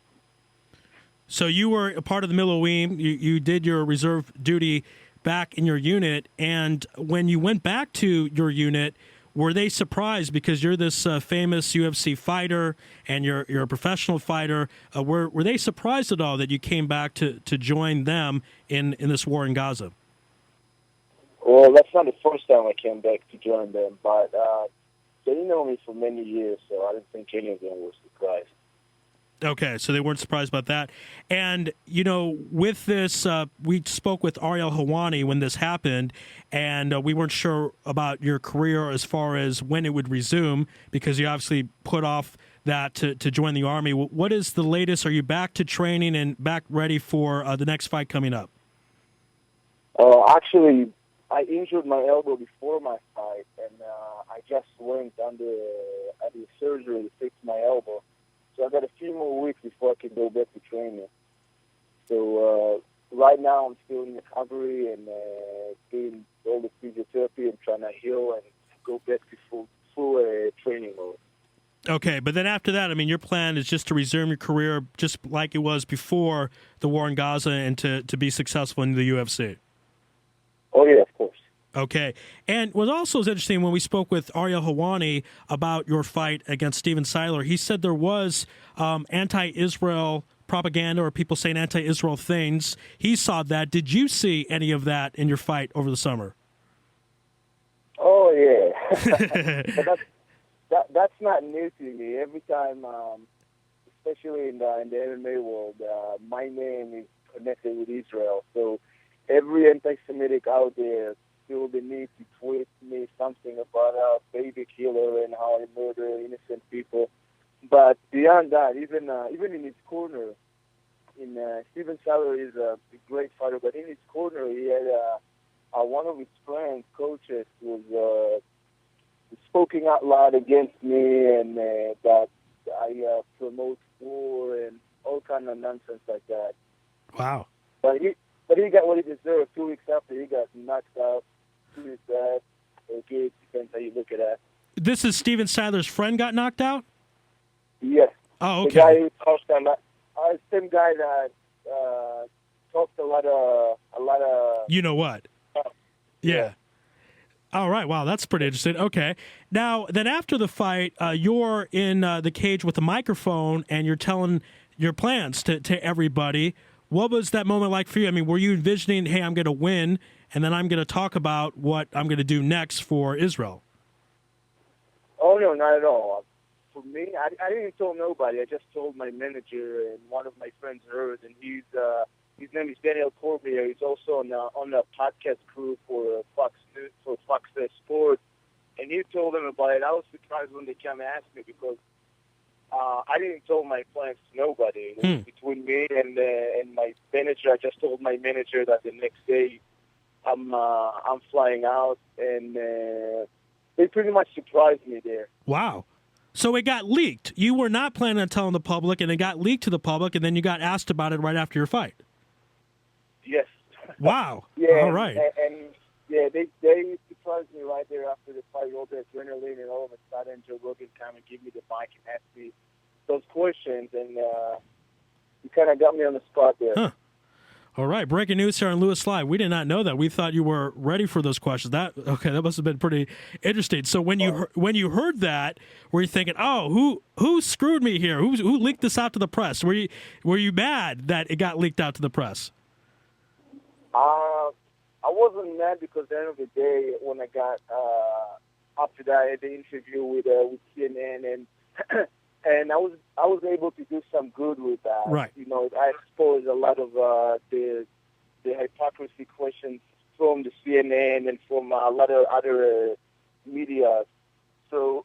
So you were a part of the Miloim. You did your reserve duty back in your unit, and when you went back to your unit, were they surprised because you're this famous UFC fighter and you're a professional fighter? Were they surprised at all that you came back to join them in this war in Gaza? Well, that's not the first time I came back to join them, but they know me for many years, so I didn't think any of them were surprised. Okay, so they weren't surprised about that. And, you know, with this, we spoke with Ariel Hawani when this happened, and we weren't sure about your career as far as when it would resume, because you obviously put off that to join the Army. What is the latest? Are you back to training and back ready for the next fight coming up? Actually, I injured my elbow before my fight, and I just went under surgery to fix my elbow. So I got a few more weeks before I can go back to training. So right now I'm still in recovery and doing all the physiotherapy and trying to heal and go back to full training mode. Okay, but then after that, I mean, your plan is just to resume your career just like it was before the war in Gaza and to be successful in the UFC. Oh, yeah, of course. Okay. And what also is interesting, when we spoke with Ariel Hawani about your fight against Steven Seiler, he said there was anti-Israel propaganda or people saying anti-Israel things. He saw that. Did you see any of that in your fight over the summer? Oh, yeah. But that's not new to me. Every time, especially in the MMA world, my name is connected with Israel. So every anti-Semitic out there feel the need to tweet me something about a baby killer and how I murder innocent people. But beyond that, even in his corner, Steven Seiler is a great fighter, but in his corner he had one of his friends, coaches, was speaking out loud against me and that I promote war and all kind of nonsense like that. Wow. But he got what he deserved. 2 weeks after he got knocked out. Is that okay? Depends how you look at that. This is Steven Seiler's friend got knocked out? Yes. Oh, okay. The guy who talked on that, same guy that talked a lot of. You know what? Yeah. All right. Wow, that's pretty interesting. Okay. Now, then after the fight, you're in the cage with a microphone and you're telling your plans to everybody. What was that moment like for you? I mean, were you envisioning, hey, I'm going to win, and then I'm going to talk about what I'm going to do next for Israel? Oh, no, not at all. For me, I didn't tell nobody. I just told my manager, and one of my friends heard, and his name is Daniel Cormier. He's also on the podcast crew for Fox News, for Fox Sports, and he told them about it. I was surprised when they came and asked me because I didn't tell my plans to nobody. It was between me and my manager. I just told my manager that the next day I'm flying out, and they pretty much surprised me there. Wow. So it got leaked. You were not planning on telling the public, and it got leaked to the public, and then you got asked about it right after your fight. Yes. Wow. Yeah. All right. And yeah, they surprised me right there after the fight, all the adrenaline, and all of a sudden Joe Rogan came and gave me the mic and asked me those questions, and you kind of got me on the spot there. Huh. All right, breaking news here on Louis Live. We did not know that. We thought you were ready for those questions. That must have been pretty interesting. So when you heard that, were you thinking, "Oh, who screwed me here? Who leaked this out to the press?" Were you mad that it got leaked out to the press? I wasn't mad because at the end of the day, when I got after that, I had the interview with CNN and. And I was able to do some good with that. Right. You know, I exposed a lot of the hypocrisy questions from the CNN and from a lot of other media. So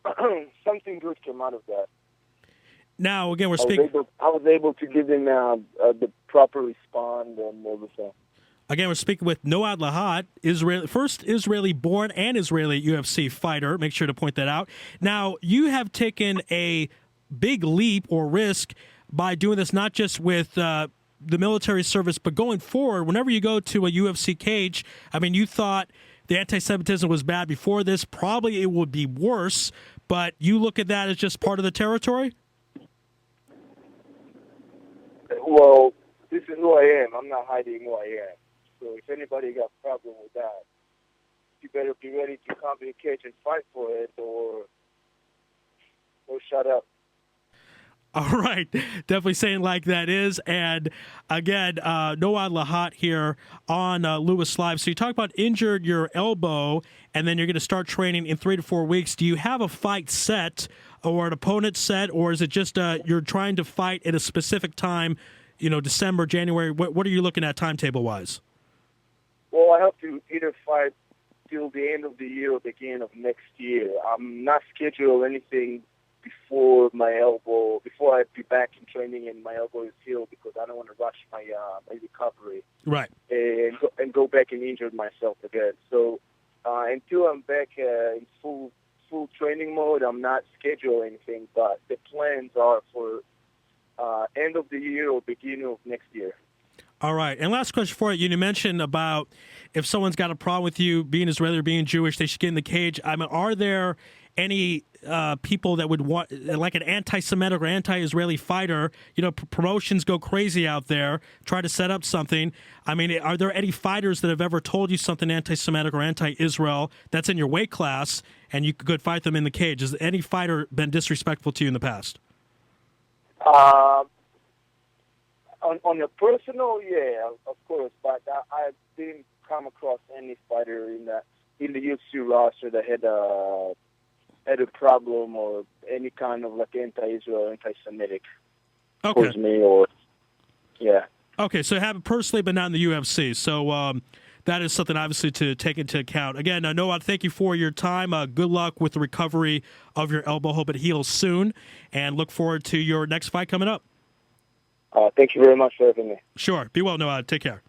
something good came out of that. Now, again, we're I speaking. was able to give him the proper response and everything. Again, we're speaking with Noad Lahat, first Israeli-born and Israeli UFC fighter. Make sure to point that out. Now, you have taken a big leap or risk by doing this, not just with the military service, but going forward, whenever you go to a UFC cage, I mean, you thought the anti-Semitism was bad before this. Probably it would be worse, but you look at that as just part of the territory? Well, this is who I am. I'm not hiding who I am. So if anybody got a problem with that, you better be ready to come to the cage and fight for it, or shut up. All right. Definitely saying like that is. And again, Noad Lahat here on Louis Live. So you talk about injured your elbow, and then you're going to start training in 3 to 4 weeks. Do you have a fight set or an opponent set, or is it just you're trying to fight at a specific time, December, January? What are you looking at timetable-wise? Well, I have to either fight till the end of the year or beginning of next year. I'm not scheduled anything before I be back in training and my elbow is healed, because I don't want to rush my recovery. Right. And go back and injure myself again. So until I'm back in full training mode, I'm not scheduling anything, but the plans are for end of the year or beginning of next year. All right. And last question for you. You mentioned about if someone's got a problem with you being Israeli or being Jewish, they should get in the cage. I mean, are there any people that would want, like an anti-Semitic or anti-Israeli fighter, promotions go crazy out there, try to set up something. I mean, are there any fighters that have ever told you something anti-Semitic or anti-Israel that's in your weight class and you could fight them in the cage? Has any fighter been disrespectful to you in the past? On a personal, yeah, of course, but I didn't come across any fighter in the UFC roster that had a problem or any kind of like anti-Israel, anti-Semitic towards me, or yeah. Okay, so have it personally, but not in the UFC. So that is something obviously to take into account. Again, Noad, thank you for your time. Good luck with the recovery of your elbow. Hope it heals soon, and look forward to your next fight coming up. Thank you very much for having me. Sure. Be well, Noad. Take care.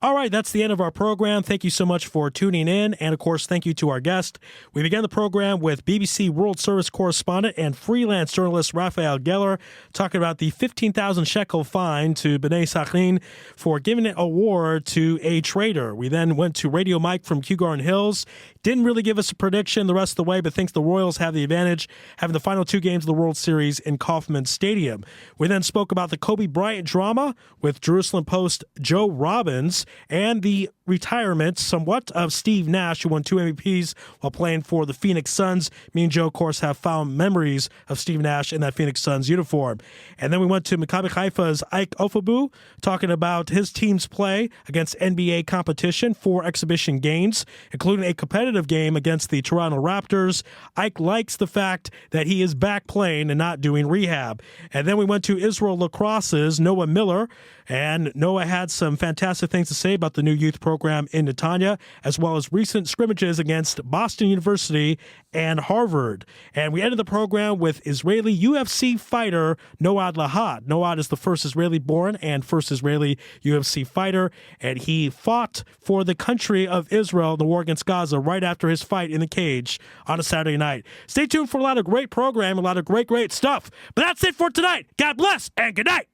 All right, that's the end of our program. Thank you so much for tuning in. And, of course, thank you to our guest. We began the program with BBC World Service correspondent and freelance journalist Raphael Gellar talking about the 15,000 shekel fine to Bnei Sachin for giving an award to a traitor. We then went to Radio Mike from Kew Garden Hills. Didn't really give us a prediction the rest of the way, but thinks the Royals have the advantage, having the final 2 games of the World Series in Kauffman Stadium. We then spoke about the Kobe Bryant drama with Jerusalem Post Joe Robbins, and the retirement somewhat of Steve Nash, who won 2 MVPs while playing for the Phoenix Suns. Me and Joe, of course, have fond memories of Steve Nash in that Phoenix Suns uniform. And then we went to Maccabi Haifa's Ike Ofoegbu, talking about his team's play against NBA competition for exhibition games, including a competitive game against the Toronto Raptors. Ike likes the fact that he is back playing and not doing rehab. And then we went to Israel Lacrosse's Noah Miller, and Noah had some fantastic things to say about the new youth program in Netanya, as well as recent scrimmages against Boston University and Harvard. And we ended the program with Israeli UFC fighter Noad Lahat. Noad is the first Israeli-born and first Israeli UFC fighter, and he fought for the country of Israel in the war against Gaza right after his fight in the cage on a Saturday night. Stay tuned for a lot of great program, a lot of great stuff. But that's it for tonight. God bless and good night.